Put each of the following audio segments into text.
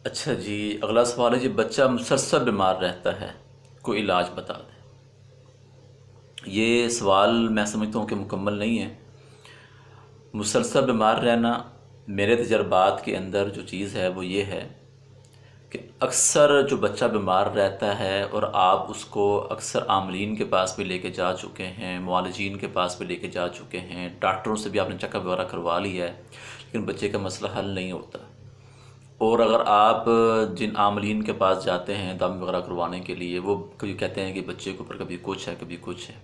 اچھا جی، اگلا سوال ہے جی، بچہ مسلسل بیمار رہتا ہے، کوئی علاج بتا دیں۔ یہ سوال میں سمجھتا ہوں کہ مکمل نہیں ہے۔ مسلسل بیمار رہنا میرے تجربات کے اندر جو چیز ہے وہ یہ ہے کہ اکثر جو بچہ بیمار رہتا ہے اور آپ اس کو اکثر عاملین کے پاس بھی لے کے جا چکے ہیں، معالجین کے پاس بھی لے کے جا چکے ہیں، ڈاکٹروں سے بھی آپ نے چیک اپ وغیرہ کروا لیا ہے، لیکن بچے کا مسئلہ حل نہیں ہوتا۔ اور اگر آپ جن عاملین کے پاس جاتے ہیں دم وغیرہ کروانے کے لیے، وہ کبھی کہتے ہیں کہ بچے کے اوپر کبھی کچھ ہے کبھی کچھ ہے۔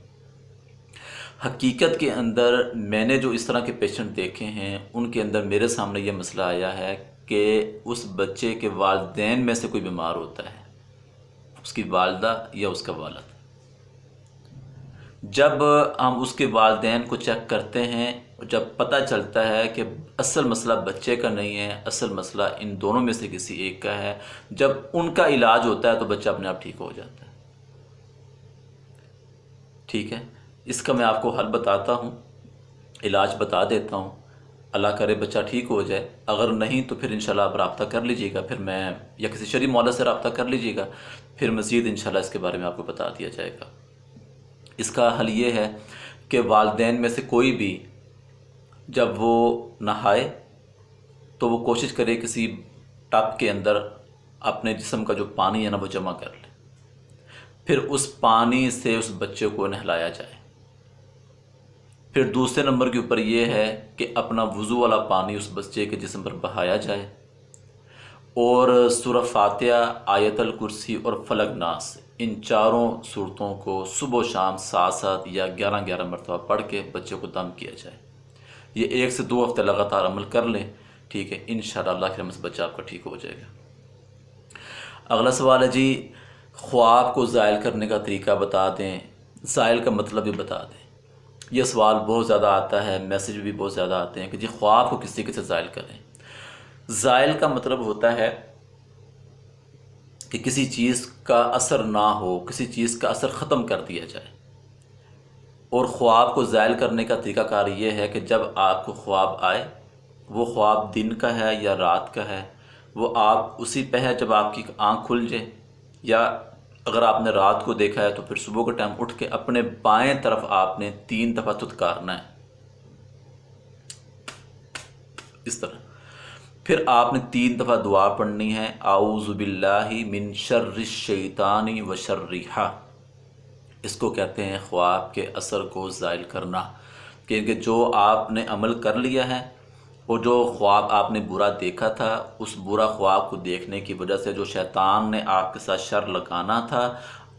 حقیقت کے اندر میں نے جو اس طرح کے پیشنٹ دیکھے ہیں، ان کے اندر میرے سامنے یہ مسئلہ آیا ہے کہ اس بچے کے والدین میں سے کوئی بیمار ہوتا ہے، اس کی والدہ یا اس کا والد۔ جب ہم اس کے والدین کو چیک کرتے ہیں، جب پتہ چلتا ہے کہ اصل مسئلہ بچے کا نہیں ہے، اصل مسئلہ ان دونوں میں سے کسی ایک کا ہے، جب ان کا علاج ہوتا ہے تو بچہ اپنے آپ ٹھیک ہو جاتا ہے۔ ٹھیک ہے، اس کا میں آپ کو حل بتاتا ہوں، علاج بتا دیتا ہوں، اللہ کرے بچہ ٹھیک ہو جائے۔ اگر نہیں تو پھر انشاءاللہ آپ رابطہ کر لیجئے گا، پھر میں یا کسی شرعی معالج سے رابطہ کر لیجئے گا، پھر مزید انشاءاللہ اس کے بارے میں آپ کو بتا دیا جائے گا۔ اس کا حل یہ ہے کہ والدین میں سے کوئی بھی جب وہ نہائے تو وہ کوشش کرے کسی ٹب کے اندر اپنے جسم کا جو پانی ہے نا وہ جمع کر لے، پھر اس پانی سے اس بچے کو نہلایا جائے۔ پھر دوسرے نمبر کے اوپر یہ ہے کہ اپنا وضو والا پانی اس بچے کے جسم پر بہایا جائے، اور سورہ فاتحہ، آیت الکرسی اور فلق ناس، ان چاروں صورتوں کو صبح و شام 7 یا 11 مرتبہ پڑھ کے بچے کو دم کیا جائے۔ یہ 1 سے 2 ہفتے لگاتار عمل کر لیں، ٹھیک ہے، انشاءاللہ اللہ کی رحمت سے بچہ آپ کا ٹھیک ہو جائے گا۔ اگلا سوال ہے جی، خواب کو زائل کرنے کا طریقہ بتا دیں، زائل کا مطلب بھی بتا دیں۔ یہ سوال بہت زیادہ آتا ہے، میسیج بھی بہت زیادہ آتے ہیں کہ جی خواب کو کس طریقے سے زائل کریں۔ زائل کا مطلب ہوتا ہے کہ کسی چیز کا اثر نہ ہو، کسی چیز کا اثر ختم کر دیا جائے۔ اور خواب کو زائل کرنے کا طریقہ کار یہ ہے کہ جب آپ کو خواب آئے، وہ خواب دن کا ہے یا رات کا ہے، وہ آپ اسی پہ ہے جب آپ کی آنکھ کھل جائے، یا اگر آپ نے رات کو دیکھا ہے تو پھر صبح کے ٹائم اٹھ کے اپنے بائیں طرف آپ نے 3 دفعہ تھتکارنا ہے، اس طرح۔ پھر آپ نے 3 دفعہ دعا پڑھنی ہے، اعوذ باللہ من شر الشیطان و شرہا۔ اس کو کہتے ہیں خواب کے اثر کو زائل کرنا، کیونکہ جو آپ نے عمل کر لیا ہے، اور جو خواب آپ نے برا دیکھا تھا، اس برا خواب کو دیکھنے کی وجہ سے جو شیطان نے آپ کے ساتھ شر لگانا تھا،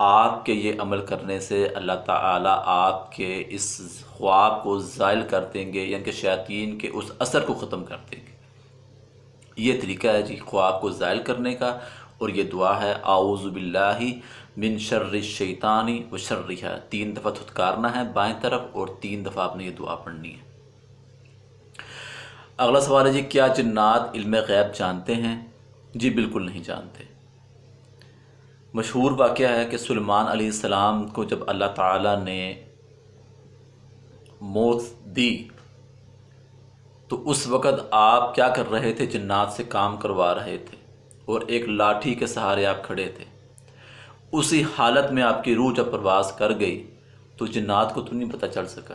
آپ کے یہ عمل کرنے سے اللہ تعالیٰ آپ کے اس خواب کو زائل کر دیں گے، یعنی کہ شیاطین کے اس اثر کو ختم کر دیں گے۔ یہ طریقہ ہے جی خواب کو زائل کرنے کا، اور یہ دعا ہے اعوذ باللہ من شر الشیطان و شرہا۔ 3 دفعہ تھتکارنا ہے بائیں طرف، اور 3 دفعہ آپ نے یہ دعا پڑھنی ہے۔ اگلا سوال ہے جی، کیا جنات علم غیب جانتے ہیں؟ جی بالکل نہیں جانتے۔ مشہور واقعہ ہے کہ سلیمان علیہ السلام کو جب اللہ تعالیٰ نے موت دی تو اس وقت آپ کیا کر رہے تھے؟ جنات سے کام کروا رہے تھے، اور ایک لاٹھی کے سہارے آپ کھڑے تھے۔ اسی حالت میں آپ کی روح جب پرواز کر گئی تو جنات کو تو نہیں پتہ چل سکا۔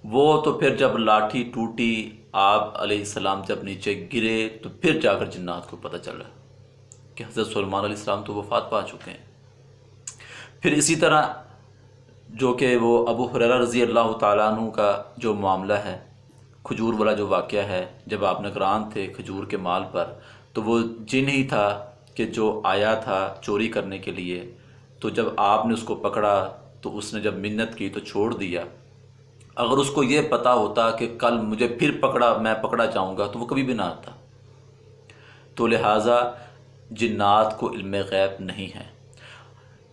وہ تو پھر جب لاٹھی ٹوٹی، آپ علیہ السلام جب نیچے گرے تو پھر جا کر جنات کو پتہ چلا کہ حضرت سلیمان علیہ السلام تو وفات پا چکے ہیں۔ پھر اسی طرح جو کہ وہ ابو ہریرہ رضی اللہ تعالیٰ عنہ کا جو معاملہ ہے، کھجور والا جو واقعہ ہے، جب آپ نگران تھے کھجور کے مال پر، تو وہ جن ہی تھا کہ جو آیا تھا چوری کرنے کے لیے، تو جب آپ نے اس کو پکڑا تو اس نے جب منت کی تو چھوڑ دیا۔ اگر اس کو یہ پتہ ہوتا کہ کل مجھے پھر میں پکڑا جاؤں گا تو وہ کبھی بھی نہ آتا۔ تو لہٰذا جنات کو علم غیب نہیں ہے۔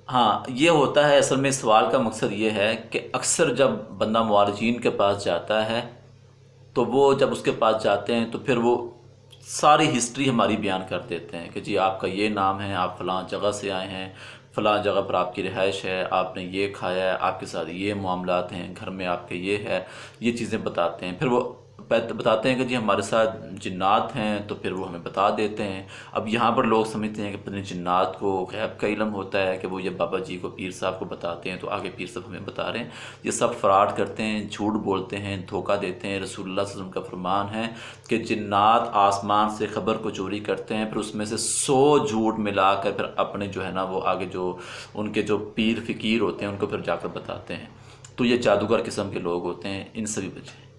ہاں یہ ہوتا ہے، اصل میں سوال کا مقصد یہ ہے کہ اکثر جب بندہ معالجین کے پاس جاتا ہے تو وہ جب اس کے پاس جاتے ہیں تو پھر وہ ساری ہسٹری ہماری بیان کر دیتے ہیں کہ جی آپ کا یہ نام ہے، آپ فلاں جگہ سے آئے ہیں، فلاں جگہ پر آپ کی رہائش ہے، آپ نے یہ کھایا ہے، آپ کے ساتھ یہ معاملات ہیں، گھر میں آپ کے یہ ہے، یہ چیزیں بتاتے ہیں۔ پھر وہ بتاتے ہیں کہ جی ہمارے ساتھ جنات ہیں، تو پھر وہ ہمیں بتا دیتے ہیں۔ اب یہاں پر لوگ سمجھتے ہیں کہ پتہ نہیں جنات کو غیب کا علم ہوتا ہے کہ وہ یہ بابا جی کو، پیر صاحب کو بتاتے ہیں، تو آگے پیر صاحب ہمیں بتا رہے ہیں۔ یہ سب فراڈ کرتے ہیں، جھوٹ بولتے ہیں، دھوکہ دیتے ہیں۔ رسول اللہ صلی اللہ علیہ وسلم کا فرمان ہے کہ جنات آسمان سے خبر کو چوری کرتے ہیں، پھر اس میں سے 100 جھوٹ ملا کر پھر اپنے جو ہے نا وہ آگے جو ان کے جو پیر فقیر ہوتے ہیں ان کو پھر جا کر بتاتے ہیں۔ تو یہ جادوگر قسم کے لوگ ہوتے ہیں، ان سے بھی بچیں۔